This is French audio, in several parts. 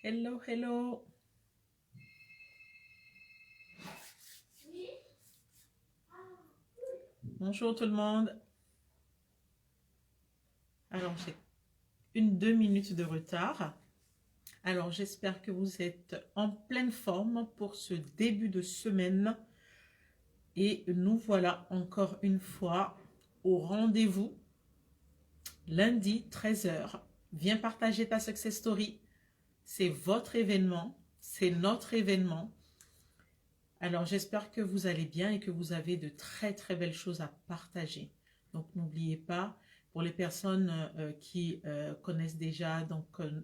Hello, hello. Bonjour tout le monde. Alors, j'ai 2 minutes de retard. Alors, j'espère que vous êtes en pleine forme pour ce début de semaine. Et nous voilà encore une fois au rendez-vous. Lundi, 13 heures. Viens partager ta success story. C'est votre événement. C'est notre événement. Alors, j'espère que vous allez bien et que vous avez de très, très belles choses à partager. Donc, n'oubliez pas, pour les personnes qui connaissent déjà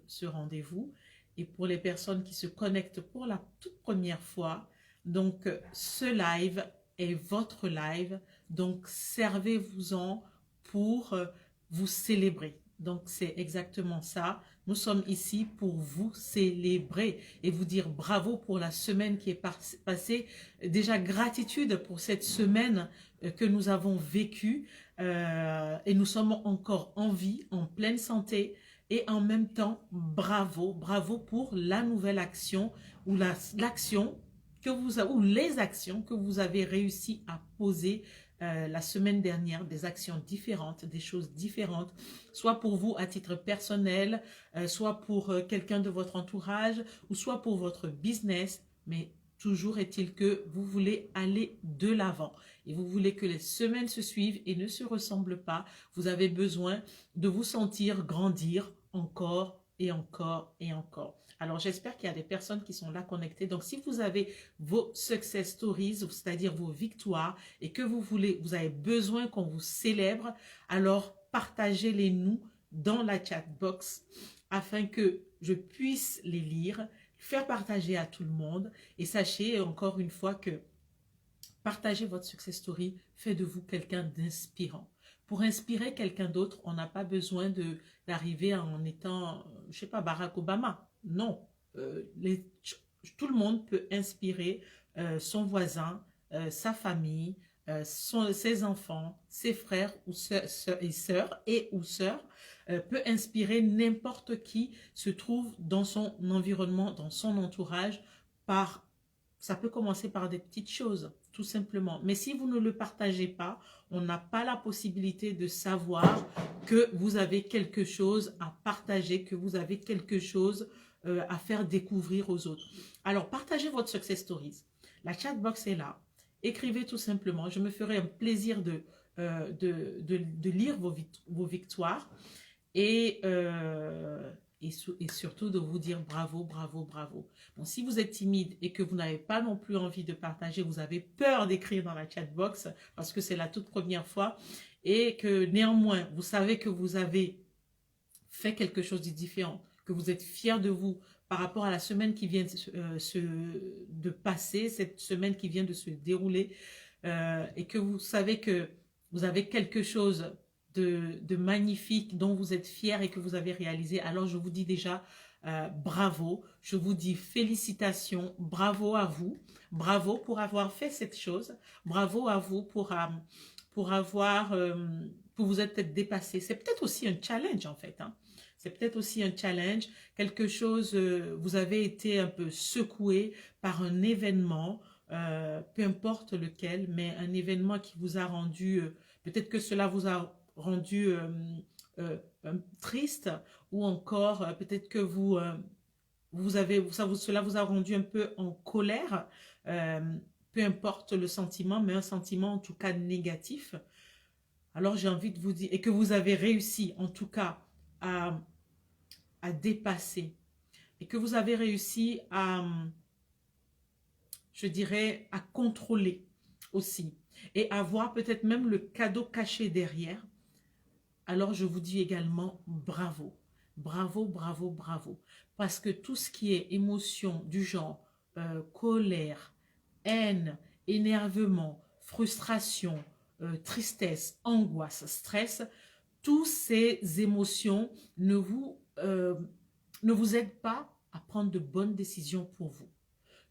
ce rendez-vous et pour les personnes qui se connectent pour la toute première fois, donc ce live est votre live. Donc, servez-vous-en pour vous célébrer. Donc, c'est exactement ça. Nous sommes ici pour vous célébrer et vous dire bravo pour la semaine qui est passée. Déjà, gratitude pour cette semaine que nous avons vécue et nous sommes encore en vie, en pleine santé. Et en même temps, bravo, bravo pour la nouvelle action ou l'action que ou les actions que vous avez réussi à poser la semaine dernière, des actions différentes, des choses différentes, soit pour vous à titre personnel, soit pour quelqu'un de votre entourage, ou soit pour votre business, mais toujours est-il que vous voulez aller de l'avant et vous voulez que les semaines se suivent et ne se ressemblent pas. Vous avez besoin de vous sentir grandir encore et encore et encore. Alors, j'espère qu'il y a des personnes qui sont là connectées. Donc, si vous avez vos success stories, c'est-à-dire vos victoires, et que vous avez besoin qu'on vous célèbre, alors partagez-les nous dans la chat box afin que je puisse les lire, faire partager à tout le monde. Et sachez encore une fois que partager votre success story fait de vous quelqu'un d'inspirant. Pour inspirer quelqu'un d'autre, on n'a pas besoin d'arriver en étant, je sais pas, Barack Obama. Non. Tout le monde peut inspirer son voisin, sa famille, ses enfants, ses frères ou sœurs, peut inspirer n'importe qui se trouve dans son environnement, dans son entourage. Ça peut commencer par des petites choses, tout simplement. Mais si vous ne le partagez pas, on n'a pas la possibilité de savoir que vous avez quelque chose à partager, que vous avez quelque chose à faire découvrir aux autres. Alors, partagez votre success stories. La chat box est là. Écrivez tout simplement. Je me ferai un plaisir de lire vos victoires et surtout de vous dire bravo, bravo, bravo. Bon, si vous êtes timide et que vous n'avez pas non plus envie de partager, vous avez peur d'écrire dans la chat box parce que c'est la toute première fois et que néanmoins, vous savez que vous avez fait quelque chose de différent, que vous êtes fier de vous par rapport à la semaine qui vient de passer, cette semaine qui vient de se dérouler et que vous savez que vous avez quelque chose de magnifique dont vous êtes fier et que vous avez réalisé, alors je vous dis déjà bravo, je vous dis félicitations, bravo à vous, bravo pour avoir fait cette chose, bravo à vous pour avoir, pour vous être peut-être dépassé. C'est peut-être aussi un challenge en fait, hein. C'est peut-être aussi un challenge, quelque chose, vous avez été un peu secoué par un événement, peu importe lequel, mais un événement qui vous a rendu, peut-être que cela vous a rendu triste ou encore peut-être que cela vous a rendu un peu en colère, euh, peu importe le sentiment, mais un sentiment en tout cas négatif. Alors j'ai envie de vous dire, et que vous avez réussi en tout cas à, à dépasser, et que vous avez réussi à, je dirais, à contrôler aussi, et à voir peut-être même le cadeau caché derrière, alors je vous dis également bravo. Bravo, bravo, bravo. Parce que tout ce qui est émotion du genre colère, haine, énervement, frustration, tristesse, angoisse, stress, toutes ces émotions ne vous aident pas à prendre de bonnes décisions pour vous.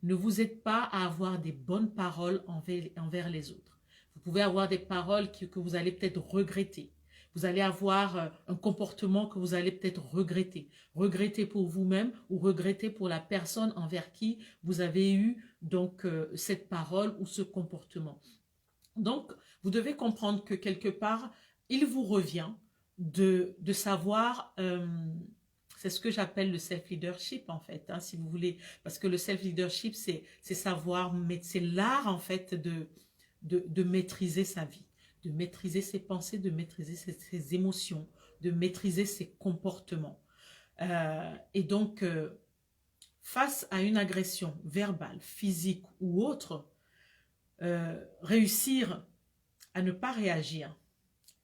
Ne vous aident pas à avoir des bonnes paroles envers les autres. Vous pouvez avoir des paroles que vous allez peut-être regretter. Vous allez avoir un comportement que vous allez peut-être regretter. Regretter pour vous-même ou regretter pour la personne envers qui vous avez eu donc cette parole ou ce comportement. Donc, vous devez comprendre que quelque part, il vous revient de savoir, c'est ce que j'appelle le self-leadership en fait, hein, si vous voulez, parce que le self-leadership, c'est savoir, c'est l'art en fait de maîtriser sa vie, de maîtriser ses pensées, de maîtriser ses émotions, de maîtriser ses comportements. Et donc, face à une agression verbale, physique ou autre, réussir à ne pas réagir,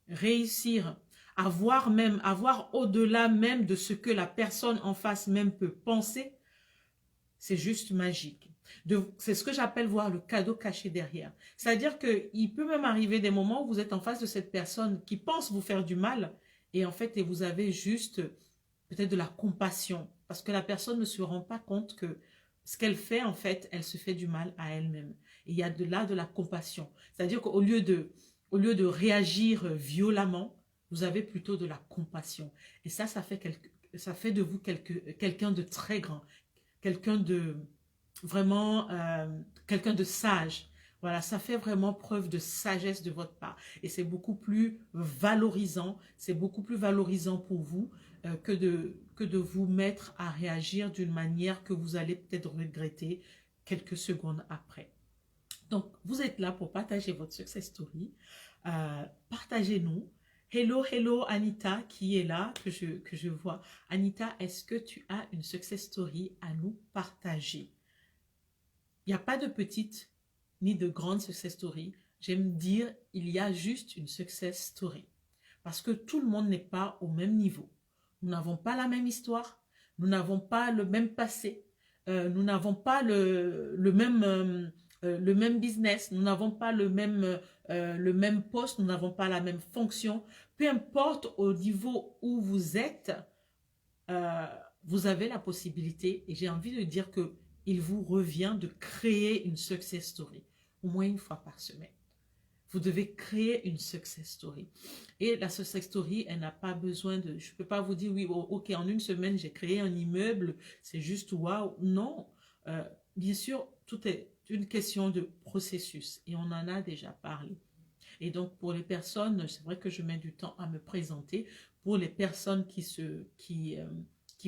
réussir à voir au-delà même de ce que la personne en face même peut penser, c'est juste magique. C'est ce que j'appelle voir le cadeau caché derrière. C'est-à-dire qu'il peut même arriver des moments où vous êtes en face de cette personne qui pense vous faire du mal et en fait, et vous avez juste peut-être de la compassion parce que la personne ne se rend pas compte que ce qu'elle fait, en fait, elle se fait du mal à elle-même. Et il y a de la compassion. C'est-à-dire qu'au lieu de réagir violemment, vous avez plutôt de la compassion. Et ça fait de vous quelqu'un de très grand, quelqu'un de vraiment, quelqu'un de sage. Voilà, ça fait vraiment preuve de sagesse de votre part. Et c'est beaucoup plus valorisant, pour vous que de vous mettre à réagir d'une manière que vous allez peut-être regretter quelques secondes après. Donc, vous êtes là pour partager votre success story. Partagez-nous. Hello, hello Anita qui est là, que je vois. Anita, est-ce que tu as une success story à nous partager? Il n'y a pas de petite ni de grande success story. J'aime dire, il y a juste une success story. Parce que tout le monde n'est pas au même niveau. Nous n'avons pas la même histoire. Nous n'avons pas le même passé. Nous n'avons pas le même business. Nous n'avons pas le même poste. Nous n'avons pas la même fonction. Peu importe au niveau où vous êtes, vous avez la possibilité, et j'ai envie de dire que il vous revient de créer une success story, au moins une fois par semaine. Vous devez créer une success story. Et la success story, elle n'a pas besoin de... Je ne peux pas vous dire, oui, ok, en une semaine, j'ai créé un immeuble, c'est juste waouh. Non. Bien sûr, tout est une question de processus. Et on en a déjà parlé. Et donc, pour les personnes, c'est vrai que je mets du temps à me présenter. Pour les personnes qui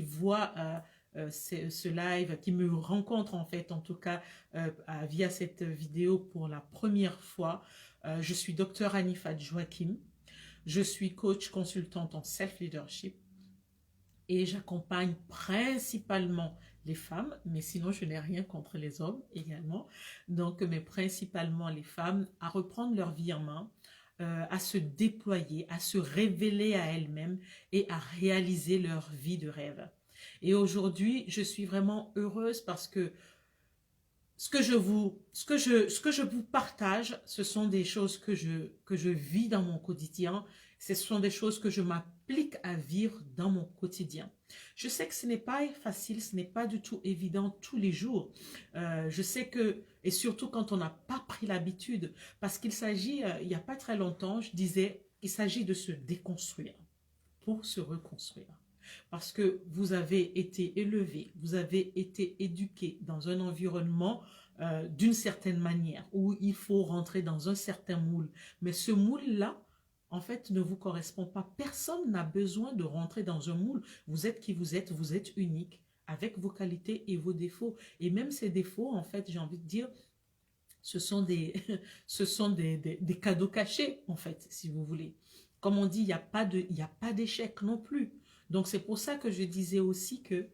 voient ce live, qui me rencontrent en fait, en tout cas, via cette vidéo pour la première fois, je suis Dr Anifat Joachim. Je suis coach consultante en self-leadership et j'accompagne principalement les femmes, mais sinon je n'ai rien contre les hommes également. Donc, mais principalement les femmes à reprendre leur vie en main, à se déployer, à se révéler à elles-mêmes et à réaliser leur vie de rêve. Et aujourd'hui, je suis vraiment heureuse parce que ce que je vous partage, ce sont des choses que je vis dans mon quotidien. Ce sont des choses que je m'applique à vivre dans mon quotidien. Je sais que ce n'est pas facile, ce n'est pas du tout évident tous les jours. Je sais que, et surtout quand on n'a pas pris l'habitude, parce qu'il s'agit, il n'y a pas très longtemps, je disais, il s'agit de se déconstruire pour se reconstruire. Parce que vous avez été élevé, vous avez été éduqué dans un environnement d'une certaine manière, où il faut rentrer dans un certain moule. Mais ce moule-là, en fait, ne vous correspond pas. Personne n'a besoin de rentrer dans un moule. Vous êtes qui vous êtes unique, avec vos qualités et vos défauts. Et même ces défauts, en fait, j'ai envie de dire, ce sont des cadeaux cachés, en fait, si vous voulez. Comme on dit, il n'y a pas d'échec non plus. Donc, c'est pour ça que je disais aussi que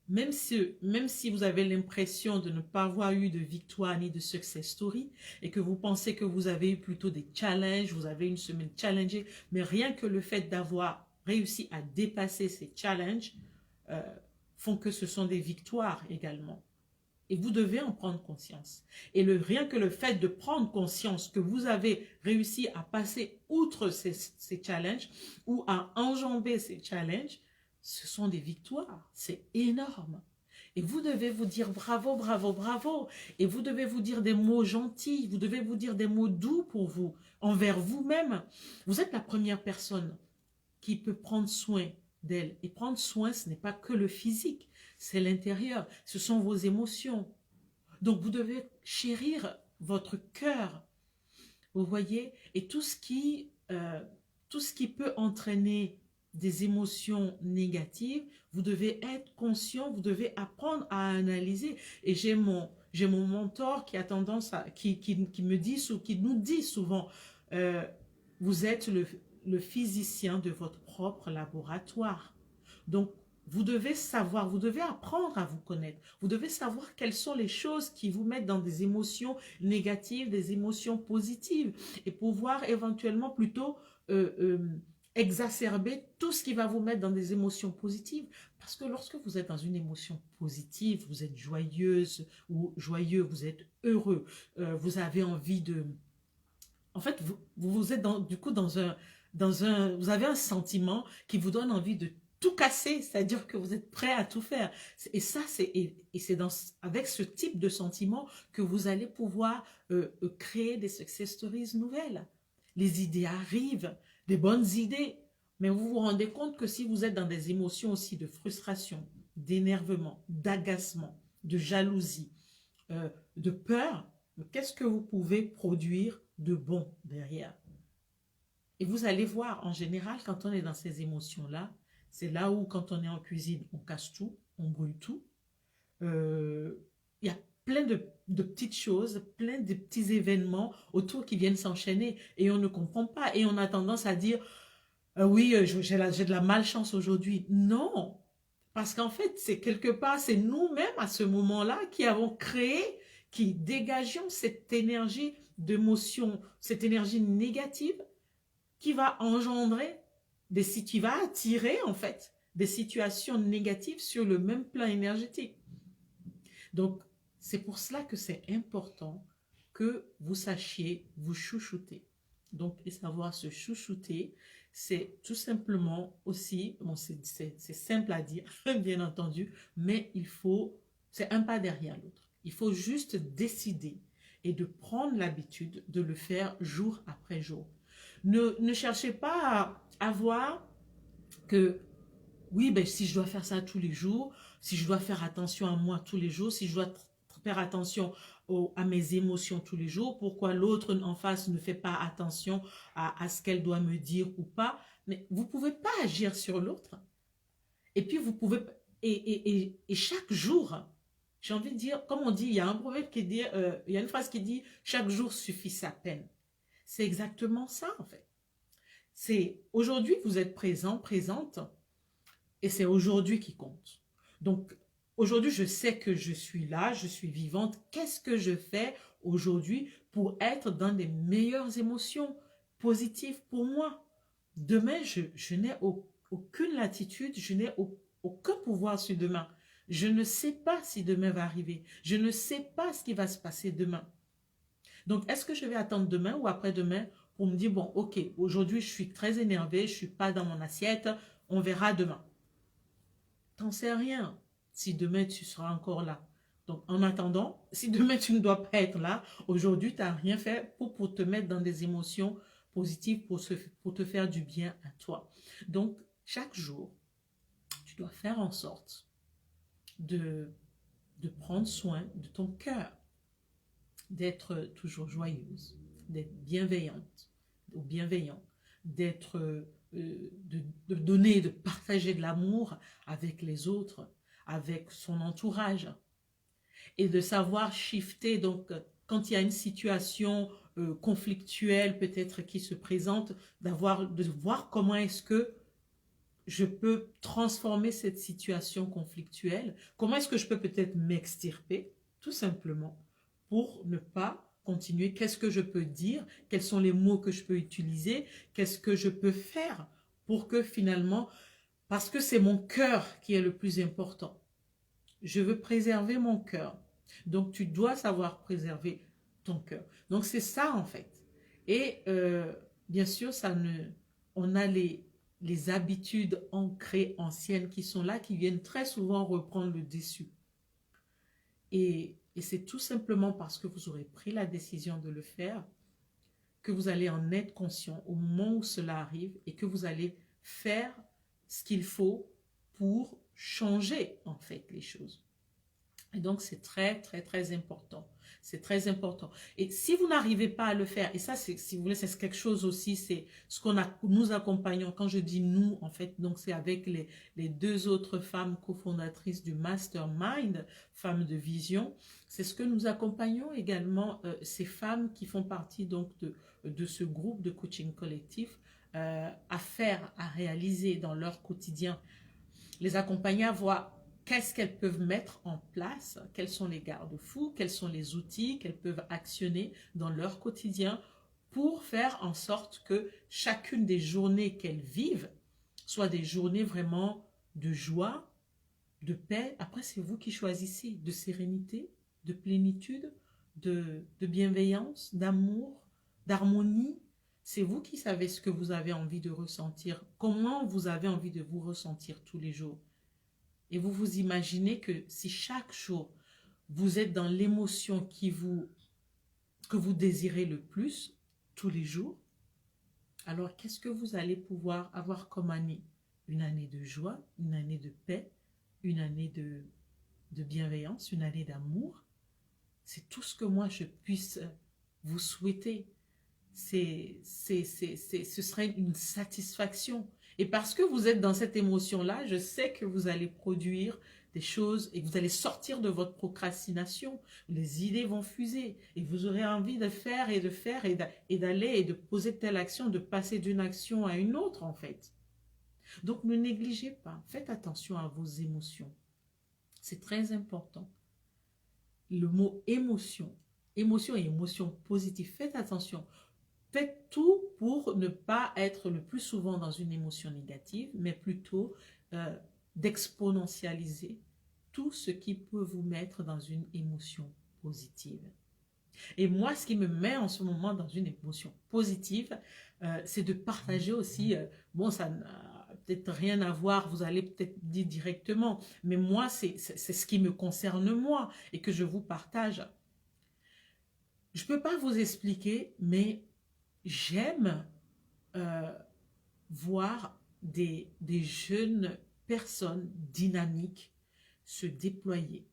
même si vous avez l'impression de ne pas avoir eu de victoire ni de success story et que vous pensez que vous avez eu plutôt des challenges, vous avez une semaine challengée, mais rien que le fait d'avoir réussi à dépasser ces challenges font que ce sont des victoires également. Et vous devez en prendre conscience. Et rien que le fait de prendre conscience que vous avez réussi à passer outre ces challenges ou à enjamber ces challenges, ce sont des victoires. C'est énorme. Et vous devez vous dire bravo, bravo, bravo. Et vous devez vous dire des mots gentils. Vous devez vous dire des mots doux pour vous, envers vous-même. Vous êtes la première personne qui peut prendre soin d'elle. Et prendre soin, ce n'est pas que le physique, c'est l'intérieur. Ce sont vos émotions. Donc, vous devez chérir votre cœur. Vous voyez? Et tout ce qui peut entraîner des émotions négatives, vous devez être conscient, vous devez apprendre à analyser. Et j'ai mon mentor qui a tendance à, qui me dit, ou qui nous dit souvent, euh, vous êtes le physicien de votre propre laboratoire. Donc, vous devez savoir, vous devez apprendre à vous connaître. Vous devez savoir quelles sont les choses qui vous mettent dans des émotions négatives, des émotions positives, et pouvoir éventuellement plutôt euh, euh, exacerber tout ce qui va vous mettre dans des émotions positives. Parce que lorsque vous êtes dans une émotion positive, vous êtes joyeuse ou joyeux, vous êtes heureux, vous avez envie de... En fait, vous êtes du coup vous avez un sentiment qui vous donne envie de tout casser, c'est-à-dire que vous êtes prêt à tout faire. Et ça, c'est avec ce type de sentiment que vous allez pouvoir créer des success stories nouvelles. Les idées arrivent, des bonnes idées, mais vous vous rendez compte que si vous êtes dans des émotions aussi de frustration, d'énervement, d'agacement, de jalousie, de peur, qu'est-ce que vous pouvez produire de bon derrière? Et vous allez voir, en général, quand on est dans ces émotions-là, c'est là où, quand on est en cuisine, on casse tout, on brûle tout. Il y a plein de petites choses, plein de petits événements autour qui viennent s'enchaîner et on ne comprend pas. Et on a tendance à dire, oui, j'ai de la malchance aujourd'hui. Non, parce qu'en fait, c'est quelque part, c'est nous-mêmes à ce moment-là qui avons créé, qui dégageons cette énergie d'émotion, cette énergie négative qui va engendrer qui va attirer en fait des situations négatives sur le même plan énergétique. Donc, c'est pour cela que c'est important que vous sachiez vous chouchouter. Donc, et savoir se chouchouter, c'est tout simplement aussi, bon, c'est simple à dire, bien entendu, mais c'est un pas derrière l'autre. Il faut juste décider et de prendre l'habitude de le faire jour après jour. Ne cherchez pas à voir que, oui, ben, si je dois faire ça tous les jours, si je dois faire attention à moi tous les jours, si je dois faire attention à mes émotions tous les jours, pourquoi l'autre en face ne fait pas attention à ce qu'elle doit me dire ou pas. Mais vous ne pouvez pas agir sur l'autre. Et puis, vous pouvez... Et chaque jour, j'ai envie de dire, comme on dit, il y a un proverbe qui dit, il y a une phrase qui dit, chaque jour suffit sa peine. C'est exactement ça, en fait. C'est aujourd'hui, vous êtes présent, présente, et c'est aujourd'hui qui compte. Donc, aujourd'hui, je sais que je suis là, je suis vivante. Qu'est-ce que je fais aujourd'hui pour être dans des meilleures émotions positives pour moi? Demain, je n'ai aucune latitude, je n'ai aucun pouvoir sur demain. Je ne sais pas si demain va arriver. Je ne sais pas ce qui va se passer demain. Donc, est-ce que je vais attendre demain ou après-demain pour me dire, bon, ok, aujourd'hui, je suis très énervée, je ne suis pas dans mon assiette, on verra demain. T'en sais rien si demain tu seras encore là. Donc, en attendant, si demain tu ne dois pas être là, aujourd'hui, tu n'as rien fait pour te mettre dans des émotions positives, pour te faire du bien à toi. Donc, chaque jour, tu dois faire en sorte de prendre soin de ton cœur, d'être toujours joyeuse, d'être bienveillante ou bienveillant, de donner, de partager de l'amour avec les autres, avec son entourage, et de savoir shifter. Donc, quand il y a une situation conflictuelle peut-être qui se présente, de voir comment est-ce que je peux transformer cette situation conflictuelle, comment est-ce que je peux peut-être m'extirper, tout simplement, pour ne pas continuer. Qu'est-ce que je peux dire? Quels sont les mots que je peux utiliser? Qu'est-ce que je peux faire pour que finalement, parce que c'est mon cœur qui est le plus important. Je veux préserver mon cœur. Donc, tu dois savoir préserver ton cœur. Donc, c'est ça, en fait. Et bien sûr, on a les habitudes ancrées, anciennes qui sont là, qui viennent très souvent reprendre le dessus. Et c'est tout simplement parce que vous aurez pris la décision de le faire que vous allez en être conscient au moment où cela arrive et que vous allez faire ce qu'il faut pour changer en fait les choses. Et donc, c'est très, très, très important. C'est très important. Et si vous n'arrivez pas à le faire, et ça, c'est, si vous voulez, c'est quelque chose aussi, c'est ce qu'on a, nous accompagnons. Quand je dis nous, en fait, donc c'est avec les deux autres femmes cofondatrices du Mastermind, femmes de vision. C'est ce que nous accompagnons également, ces femmes qui font partie donc de ce groupe de coaching collectif, à faire, à réaliser dans leur quotidien. Les accompagner à voir qu'est-ce qu'elles peuvent mettre en place, quels sont les garde-fous, quels sont les outils qu'elles peuvent actionner dans leur quotidien pour faire en sorte que chacune des journées qu'elles vivent soient des journées vraiment de joie, de paix. Après, c'est vous qui choisissez, de sérénité, de plénitude, de bienveillance, d'amour, d'harmonie. C'est vous qui savez ce que vous avez envie de ressentir, comment vous avez envie de vous ressentir tous les jours. Et vous vous imaginez que si chaque jour, vous êtes dans l'émotion que vous désirez le plus, tous les jours, alors qu'est-ce que vous allez pouvoir avoir comme année? Une année de joie, une année de paix, une année de bienveillance, une année d'amour. C'est tout ce que moi je puisse vous souhaiter. Ce serait une satisfaction. Et parce que vous êtes dans cette émotion-là, je sais que vous allez produire des choses et que vous allez sortir de votre procrastination. Les idées vont fuser et vous aurez envie de faire et de faire et d'aller et de poser telle action, de passer d'une action à une autre en fait. Donc ne négligez pas, faites attention à vos émotions. C'est très important. Le mot émotion, émotion et émotion positive, faites attention. Faites tout pour ne pas être le plus souvent dans une émotion négative, mais plutôt d'exponentialiser tout ce qui peut vous mettre dans une émotion positive. Et moi, ce qui me met en ce moment dans une émotion positive, c'est de partager aussi, bon, ça n'a peut-être rien à voir, vous allez peut-être dire directement, mais moi, c'est ce qui me concerne moi et que je vous partage. Je ne peux pas vous expliquer, mais j'aime voir des jeunes personnes dynamiques se déployer,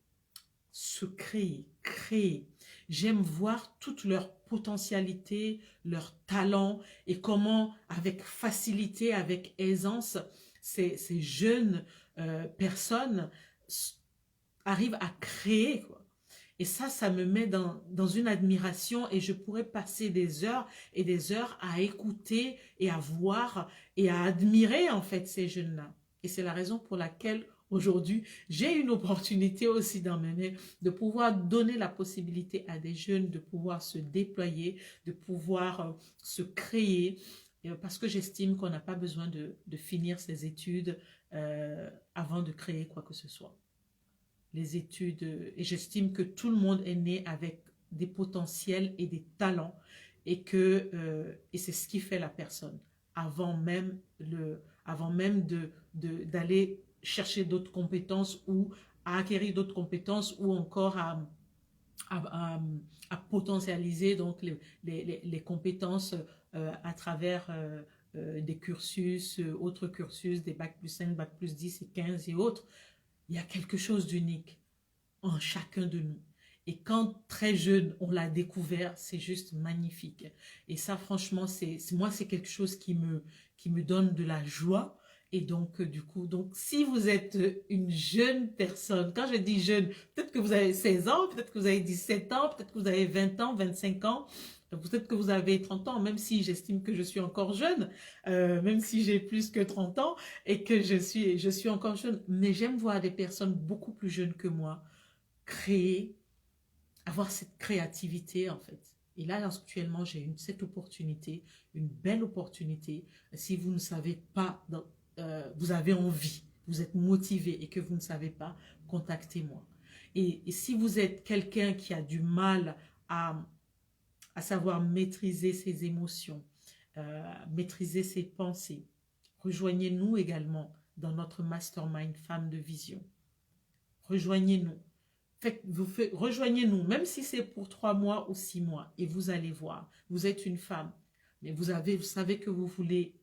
se créer. J'aime voir toute leur potentialité, leur talent et comment, avec facilité, avec aisance, ces jeunes personnes arrivent à créer, quoi. Et ça me met dans une admiration et je pourrais passer des heures et des heures à écouter et à voir et à admirer en fait ces jeunes-là. Et c'est la raison pour laquelle aujourd'hui, j'ai une opportunité aussi dans mes mains de pouvoir donner la possibilité à des jeunes de pouvoir se déployer, de pouvoir se créer, parce que j'estime qu'on n'a pas besoin de finir ses études avant de créer quoi que ce soit. Les études, et j'estime que tout le monde est né avec des potentiels et des talents et c'est ce qui fait la personne avant même d'aller chercher d'autres compétences ou à acquérir d'autres compétences ou encore à potentialiser donc les compétences à travers des cursus, autres cursus, des bac plus 5, bac plus 10 et 15 et autres. Il y a quelque chose d'unique en chacun de nous. Et quand très jeune, on l'a découvert, c'est juste magnifique. Et ça, franchement, moi, c'est quelque chose qui me donne de la joie. Et donc, du coup, si vous êtes une jeune personne, quand je dis jeune, peut-être que vous avez 16 ans, peut-être que vous avez 17 ans, peut-être que vous avez 20 ans, 25 ans, peut-être que vous avez 30 ans, même si j'estime que je suis encore jeune, même si j'ai plus que 30 ans et que je suis encore jeune. Mais j'aime voir des personnes beaucoup plus jeunes que moi créer, avoir cette créativité en fait. Et là, actuellement, j'ai cette opportunité, une belle opportunité. Si vous ne savez pas, vous avez envie, vous êtes motivé et que vous ne savez pas, contactez-moi. Et si vous êtes quelqu'un qui a du mal à savoir maîtriser ses émotions, maîtriser ses pensées, rejoignez-nous également dans notre mastermind Femmes de Vision. Rejoignez-nous. rejoignez-nous, même si c'est pour 3 mois ou 6 mois, et vous allez voir, vous êtes une femme, mais vous savez que vous voulez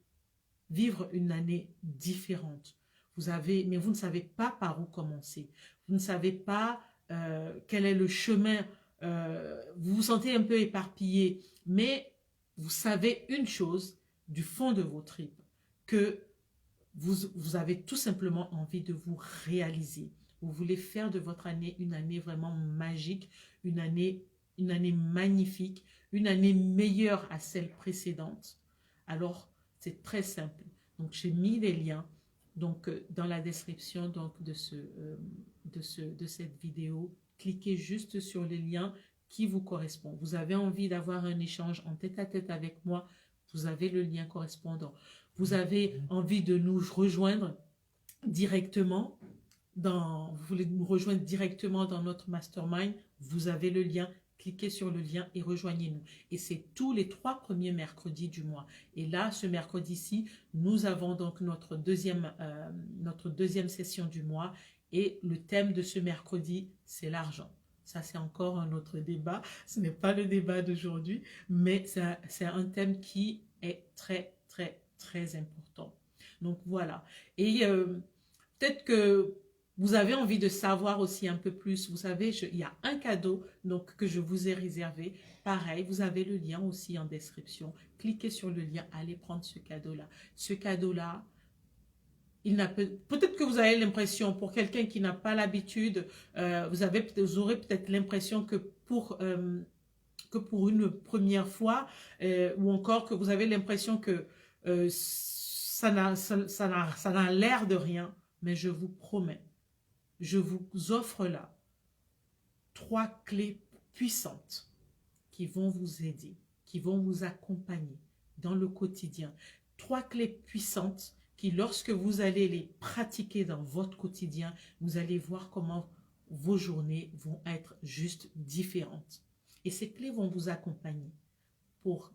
vivre une année différente. Mais vous ne savez pas par où commencer. Vous ne savez pas quel est le chemin. Vous vous sentez un peu éparpillé, mais vous savez une chose du fond de vos tripes, que vous avez tout simplement envie de vous réaliser. Vous voulez faire de votre année une année vraiment magique, une année magnifique, une année meilleure à celle précédente. Alors, c'est très simple. Donc, j'ai mis les liens donc, dans la description donc, de cette vidéo. Cliquez juste sur les liens qui vous correspondent. Vous avez envie d'avoir un échange en tête-à-tête avec moi, vous avez le lien correspondant. Vous avez envie de nous rejoindre directement, vous voulez nous rejoindre directement dans notre mastermind, vous avez le lien, cliquez sur le lien et rejoignez-nous. Et c'est tous les 3 premiers mercredis du mois. Et là, ce mercredi-ci, nous avons donc notre deuxième session du mois. Et le thème de ce mercredi, c'est l'argent. Ça, c'est encore un autre débat. Ce n'est pas le débat d'aujourd'hui, mais c'est un thème qui est très, très, très important. Donc, voilà. Et peut-être que vous avez envie de savoir aussi un peu plus. Vous savez, il y a un cadeau donc, que je vous ai réservé. Pareil, vous avez le lien aussi en description. Cliquez sur le lien, allez prendre ce cadeau-là. Ce cadeau-là, peut-être que vous avez l'impression, pour quelqu'un qui n'a pas l'habitude, vous aurez peut-être l'impression que pour une première fois, ou encore que vous avez l'impression que ça n'a l'air de rien, mais je vous promets, je vous offre là 3 clés puissantes qui vont vous aider, qui vont vous accompagner dans le quotidien. 3 clés puissantes qui, lorsque vous allez les pratiquer dans votre quotidien, vous allez voir comment vos journées vont être juste différentes. Et ces clés vont vous accompagner pour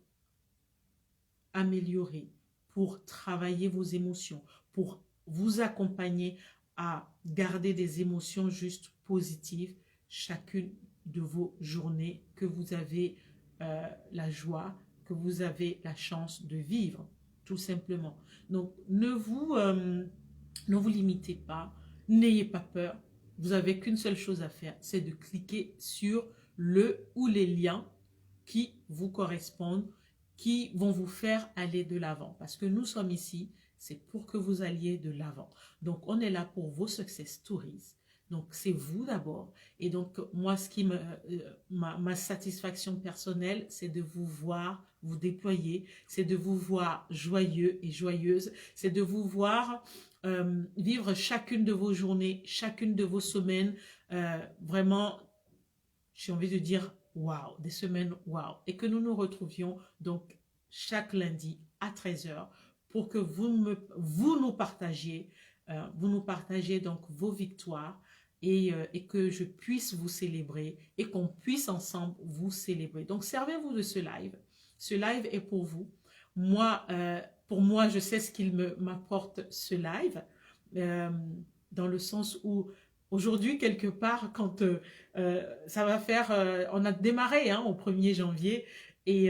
améliorer, pour travailler vos émotions, pour vous accompagner à garder des émotions juste positives chacune de vos journées que vous avez la joie, que vous avez la chance de vivre, tout simplement. Donc, ne vous limitez pas, n'ayez pas peur. Vous n'avez qu'une seule chose à faire, c'est de cliquer sur le ou les liens qui vous correspondent, qui vont vous faire aller de l'avant. Parce que nous sommes ici, c'est pour que vous alliez de l'avant. Donc, on est là pour vos success stories. Donc, c'est vous d'abord. Et donc, moi, ma satisfaction personnelle, c'est de vous voir vous déployer, c'est de vous voir joyeux et joyeuse, c'est de vous voir vivre chacune de vos journées, chacune de vos semaines, vraiment, j'ai envie de dire, waouh, des semaines waouh. Et que nous nous retrouvions donc chaque lundi à 13 h pour que vous nous partagiez donc vos victoires et que je puisse vous célébrer et qu'on puisse ensemble vous célébrer. Donc, servez-vous de ce live. Ce live est pour vous. Moi, pour moi, je sais ce qu'il m'apporte ce live, dans le sens où aujourd'hui, quelque part, quand ça va faire... on a démarré au 1er janvier et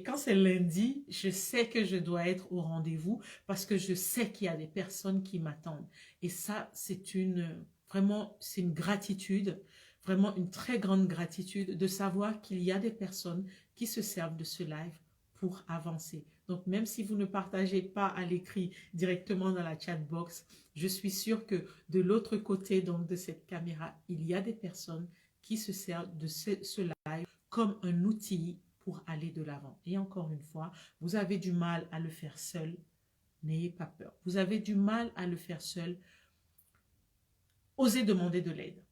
quand c'est lundi, je sais que je dois être au rendez-vous parce que je sais qu'il y a des personnes qui m'attendent. Et ça, vraiment, c'est une gratitude, vraiment une très grande gratitude de savoir qu'il y a des personnes qui se servent de ce live pour avancer. Donc, même si vous ne partagez pas à l'écrit directement dans la chat box, je suis sûre que de l'autre côté donc, de cette caméra, il y a des personnes qui se servent de ce live comme un outil pour aller de l'avant. Et encore une fois, vous avez du mal à le faire seul, n'ayez pas peur. Vous avez du mal à le faire seul, osez demander de l'aide.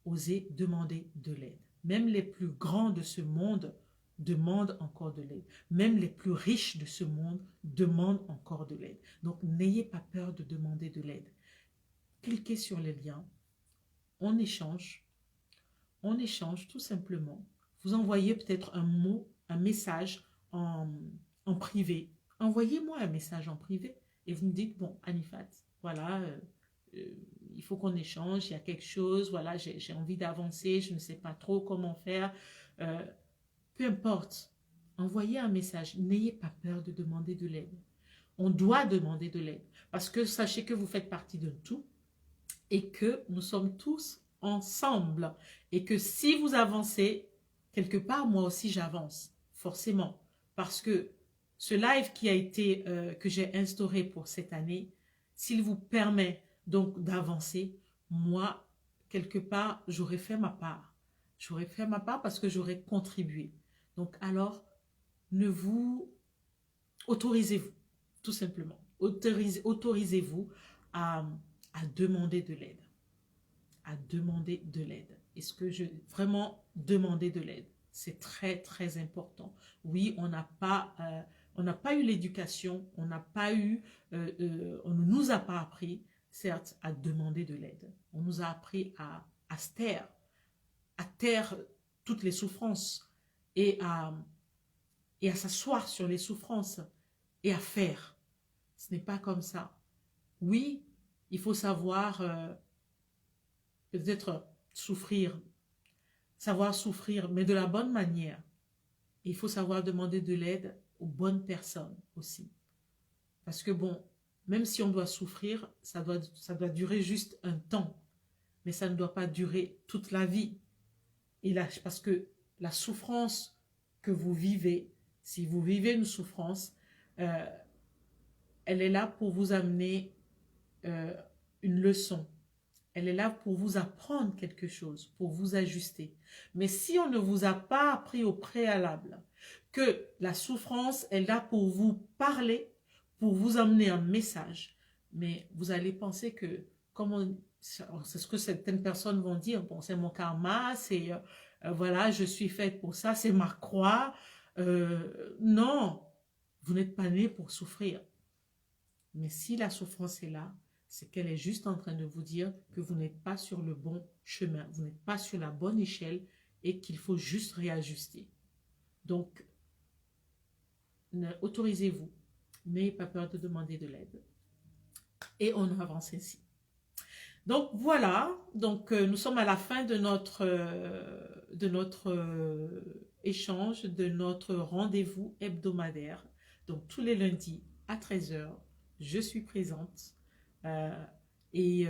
Osez demander de l'aide. Même les plus grands de ce monde demandent encore de l'aide. Même les plus riches de ce monde demandent encore de l'aide. Donc, n'ayez pas peur de demander de l'aide. Cliquez sur les liens. On échange tout simplement. Vous envoyez peut-être un message en privé. Envoyez-moi un message en privé et vous me dites, bon, Anifat, voilà, il il faut qu'on échange, il y a quelque chose, voilà, j'ai envie d'avancer, je ne sais pas trop comment faire. Euh, peu importe, envoyez un message. N'ayez pas peur de demander de l'aide. On doit demander de l'aide parce que sachez que vous faites partie d'un tout et que nous sommes tous ensemble et que si vous avancez, quelque part, moi aussi j'avance, forcément, parce que ce live qui a été, que j'ai instauré pour cette année, s'il vous permet donc d'avancer, moi, quelque part, j'aurais fait ma part. J'aurais fait ma part parce que j'aurais contribué. Donc alors, ne vous autorisez-vous, tout simplement. Autorisez-vous à demander de l'aide. À demander de l'aide. Est-ce que je vraiment demander de l'aide? C'est très, très important. Oui, on n'a pas eu l'éducation, on n'a pas eu, on ne nous a pas appris, certes, à demander de l'aide. On nous a appris à se taire, à taire toutes les souffrances et à s'asseoir sur les souffrances et à faire. Ce n'est pas comme ça. Oui, il faut savoir peut-être savoir souffrir, mais de la bonne manière. Il faut savoir demander de l'aide aux bonnes personnes aussi. Parce que bon, même si on doit souffrir, ça doit durer juste un temps, mais ça ne doit pas durer toute la vie. Et là, parce que la souffrance que vous vivez, si vous vivez une souffrance, elle est là pour vous amener une leçon. Elle est là pour vous apprendre quelque chose, pour vous ajuster. Mais si on ne vous a pas appris au préalable que la souffrance est là pour vous parler, pour vous amener un message, mais vous allez penser que, c'est ce que certaines personnes vont dire, bon, c'est mon karma, c'est, voilà, je suis faite pour ça, c'est ma croix. Non, vous n'êtes pas né pour souffrir. Mais si la souffrance est là, c'est qu'elle est juste en train de vous dire que vous n'êtes pas sur le bon chemin, vous n'êtes pas sur la bonne échelle et qu'il faut juste réajuster. Donc, autorisez-vous, n'ayez pas peur de demander de l'aide. Et on avance ainsi. Donc voilà, donc nous sommes à la fin de notre échange, de notre rendez-vous hebdomadaire. Donc tous les lundis à 13 h, je suis présente et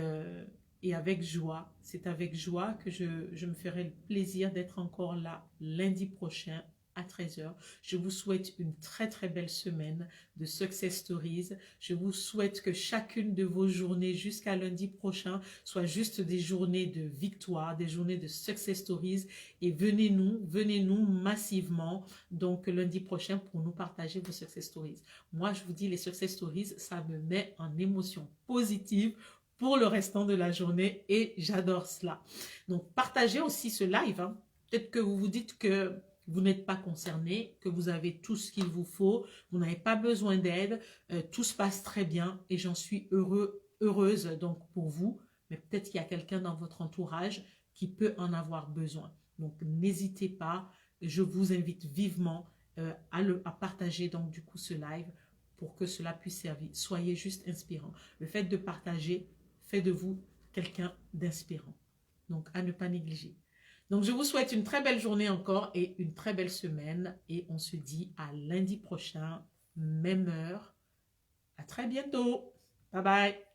avec joie. C'est avec joie que je me ferai le plaisir d'être encore là lundi prochain à 13 h. Je vous souhaite une très très belle semaine de Success Stories. Je vous souhaite que chacune de vos journées jusqu'à lundi prochain soient juste des journées de victoire, des journées de Success Stories. Et venez-nous massivement donc lundi prochain pour nous partager vos Success Stories. Moi, je vous dis, les Success Stories, ça me met en émotion positive pour le restant de la journée et j'adore cela. Donc, partagez aussi ce live. Hein. Peut-être que vous vous dites que vous n'êtes pas concerné, que vous avez tout ce qu'il vous faut, vous n'avez pas besoin d'aide, tout se passe très bien et j'en suis heureuse donc pour vous, mais peut-être qu'il y a quelqu'un dans votre entourage qui peut en avoir besoin. Donc n'hésitez pas, je vous invite vivement à partager donc du coup ce live pour que cela puisse servir. Soyez juste inspirant. Le fait de partager fait de vous quelqu'un d'inspirant. Donc à ne pas négliger. Donc, je vous souhaite une très belle journée encore et une très belle semaine. Et on se dit à lundi prochain, même heure. À très bientôt. Bye bye.